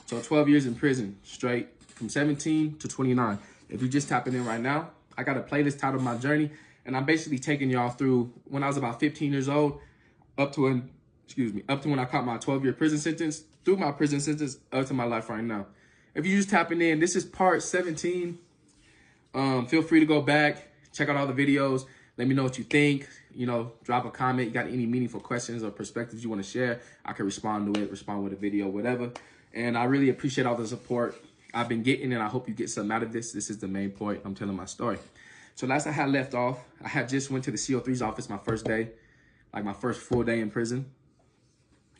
So 12 years in prison, straight from 17 to 29. If you're just tapping in right now, I got a playlist titled My Journey, and I'm basically taking y'all through when I was about 15 years old, up to when I caught my 12-year prison sentence, through my prison sentence, up to my life right now. If you're just tapping in, this is part 17. Feel free to go back, check out all the videos. Let me know what you think. You know, drop a comment. You got any meaningful questions or perspectives you want to share, I can respond to it, respond with a video, whatever. And I really appreciate all the support I've been getting, and I hope you get something out of this. This is the main point. I'm telling my story. So last I had left off, I had just went to the CO3's office my first day, like my first full day in prison.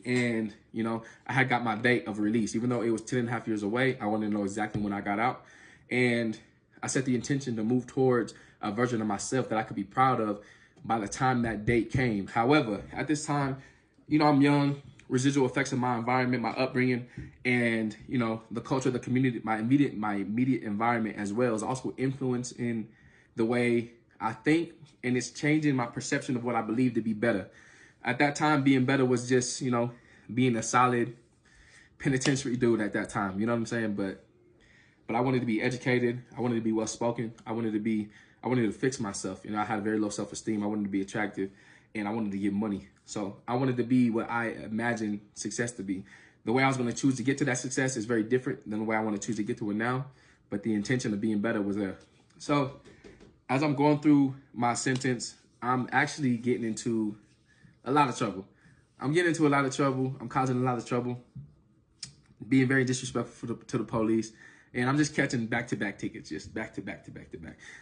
And, you know, I had got my date of release. Even though it was 10 and a half years away, I wanted to know exactly when I got out. And I set the intention to move towards a version of myself that I could be proud of by the time that date came. However, at this time, you know, I'm young, residual effects of my environment, my upbringing, and, you know, the culture of the community, my immediate environment as well is also influence in the way I think, and it's changing my perception of what I believe to be better. At that time, being better was just, you know, being a solid penitentiary dude at that time. You know what I'm saying? But I wanted to be educated. I wanted to be well-spoken. I wanted to fix myself. You know, I had very low self-esteem. I wanted to be attractive, and I wanted to get money. So I wanted to be what I imagined success to be. The way I was going to choose to get to that success is very different than the way I want to choose to get to it now. But the intention of being better was there. So as I'm going through my sentence, I'm actually getting into a lot of trouble. I'm getting into a lot of trouble. I'm causing a lot of trouble, being very disrespectful to the police. And I'm just catching back-to-back tickets, just back-to-back.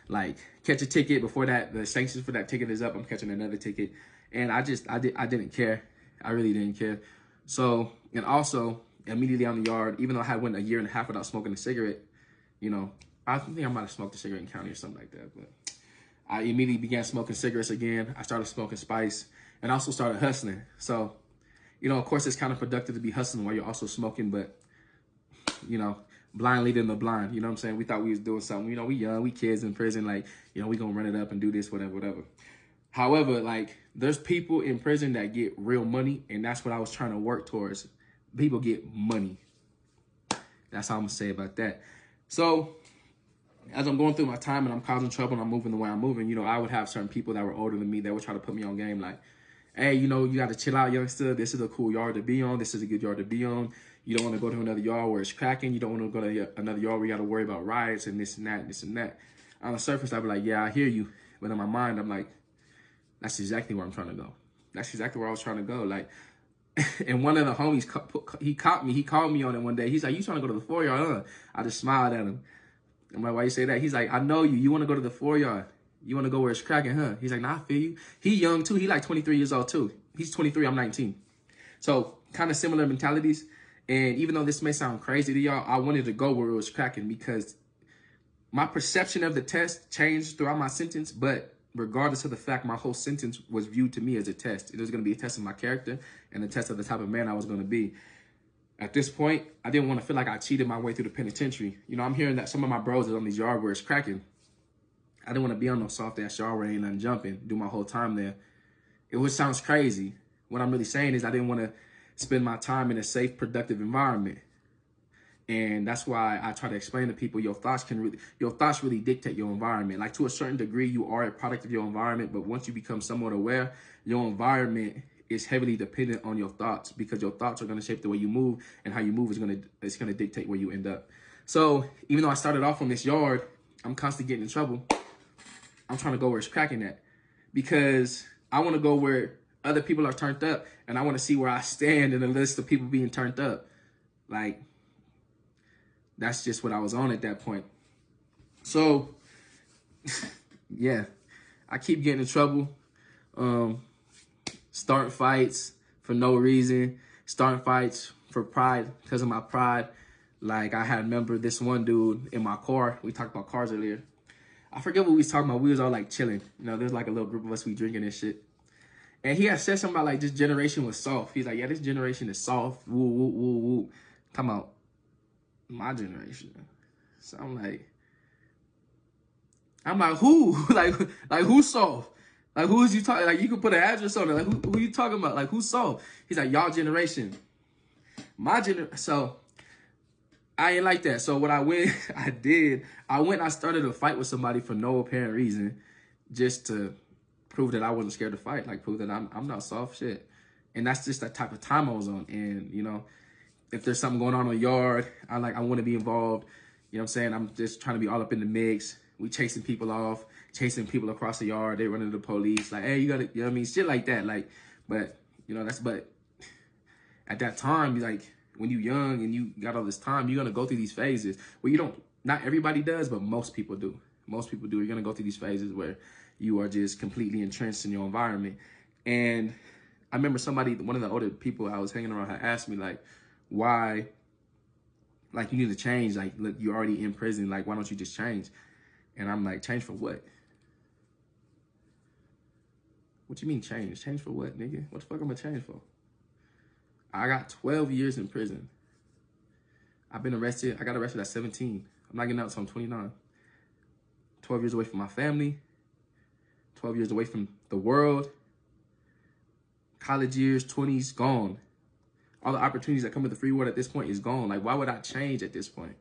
Like, catch a ticket before that, the sanctions for that ticket is up, I'm catching another ticket. And I didn't care. I really didn't care. So, and also, immediately on the yard, even though I had went a year and a half without smoking a cigarette, you know, I think I might have smoked a cigarette in county or something like that. But I immediately began smoking cigarettes again. I started smoking spice and also started hustling. So, you know, of course, it's kind of productive to be hustling while you're also smoking, but, you know, blind leading the blind, you know what I'm saying? We thought we was doing something. You know, we young, we kids in prison, like, you know, we gonna run it up and do this, whatever. However, like, there's people in prison that get real money, and that's what I was trying to work towards. People get money. That's all I'm gonna say about that. So, as I'm going through my time and I'm causing trouble and I'm moving the way I'm moving, you know, I would have certain people that were older than me that would try to put me on game, like, hey, you know, you got to chill out, youngster. This is a cool yard to be on. This is a good yard to be on. You don't want to go to another yard where it's cracking. You don't want to go to another yard where you got to worry about riots and this and that and this and that. On the surface, I'd be like, yeah, I hear you. But in my mind, I'm like, that's exactly where I'm trying to go. That's exactly where I was trying to go. Like, and one of the homies, he caught me. He called me on it one day. He's like, you trying to go to the 4-yard, huh? I just smiled at him. I'm like, why you say that? He's like, I know you. You want to go to the 4-yard. You want to go where it's cracking, huh? He's like, nah, I feel you. He young, too. He like 23 years old, too. He's 23. I'm 19. So kind of similar mentalities. And even though this may sound crazy to y'all, I wanted to go where it was cracking because my perception of the test changed throughout my sentence. But regardless of the fact, my whole sentence was viewed to me as a test. It was going to be a test of my character and a test of the type of man I was going to be. At this point, I didn't want to feel like I cheated my way through the penitentiary. You know, I'm hearing that some of my bros are on these yard where it's cracking. I didn't want to be on no soft-ass yard where ain't nothing jumping, do my whole time there. It would sounds crazy. What I'm really saying is I didn't want to spend my time in a safe, productive environment. And that's why I try to explain to people your thoughts really dictate your environment. Like, to a certain degree, you are a product of your environment, but once you become somewhat aware, your environment is heavily dependent on your thoughts because your thoughts are going to shape the way you move, and how you move is going to dictate where you end up. So even though I started off on this yard, I'm constantly getting in trouble. I'm trying to go where it's cracking at because I want to go where other people are turned up, and I want to see where I stand in the list of people being turned up. Like, that's just what I was on at that point. So, yeah, I keep getting in trouble. Starting fights for no reason. Starting fights for pride because of my pride. Like, I had remember this one dude in my car. We talked about cars earlier. I forget what we was talking about. We was all like chilling. You know, there's like a little group of us, we drinking and shit. And he had said something about like this generation was soft. He's like, yeah, this generation is soft. Woo, woo, woo, woo. Talking about my generation. So I'm like, who? like who's soft? Like, who is you talking? Like, you could put an address on it. Like, who you talking about? Like, who's soft? He's like, y'all generation. My generation. So I ain't like that. So what I went, I started a fight with somebody for no apparent reason, just to prove that I wasn't scared to fight, like prove that I'm not soft shit. And that's just that type of time I was on. And, you know, if there's something going on in the yard, I want to be involved. You know what I'm saying? I'm just trying to be all up in the mix. We chasing people off, chasing people across the yard. They running to the police. Like, hey, you got to, you know what I mean? Shit like that. Like, but, you know, but at that time, like, when you're young and you got all this time, you're going to go through these phases where you don't, not everybody does, but most people do. Most people do. You're going to go through these phases where you are just completely entrenched in your environment. And I remember one of the older people I was hanging around had asked me, like, why, like, you need to change. Like, look, you're already in prison. Like, why don't you just change? And I'm like, change for what? What you mean change? Change for what, nigga? What the fuck am I change for? I got 12 years in prison. I've been arrested. I got arrested at 17. I'm not getting out until I'm 29. 12 years away from my family. 12 years away from the world. College years, 20s, gone. All the opportunities that come with the free world at this point is gone. Like, why would I change at this point?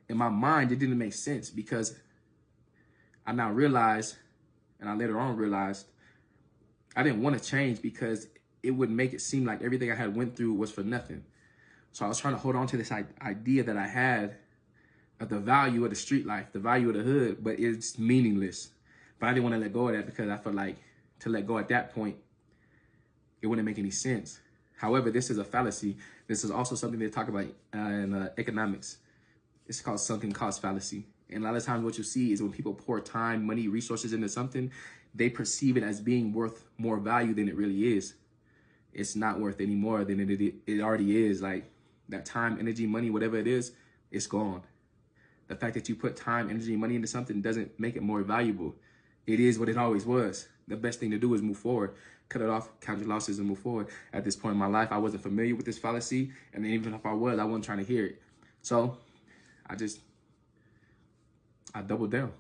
In my mind, it didn't make sense because I now realized, and I later on realized, I didn't want to change because it would make it seem like everything I had went through was for nothing. So I was trying to hold on to this idea that I had of the value of the street life, the value of the hood, but it's meaningless. But I didn't want to let go of that because I felt like to let go at that point, it wouldn't make any sense. However, this is a fallacy. This is also something they talk about in economics. It's called sunken cost fallacy. And a lot of times what you see is when people pour time, money, resources into something, they perceive it as being worth more value than it really is. It's not worth any more than it already is. Like, that time, energy, money, whatever it is, it's gone. The fact that you put time, energy, money into something doesn't make it more valuable. It is what it always was. The best thing to do is move forward. Cut it off, count your losses, and move forward. At this point in my life, I wasn't familiar with this fallacy. And even if I was, I wasn't trying to hear it. So I doubled down.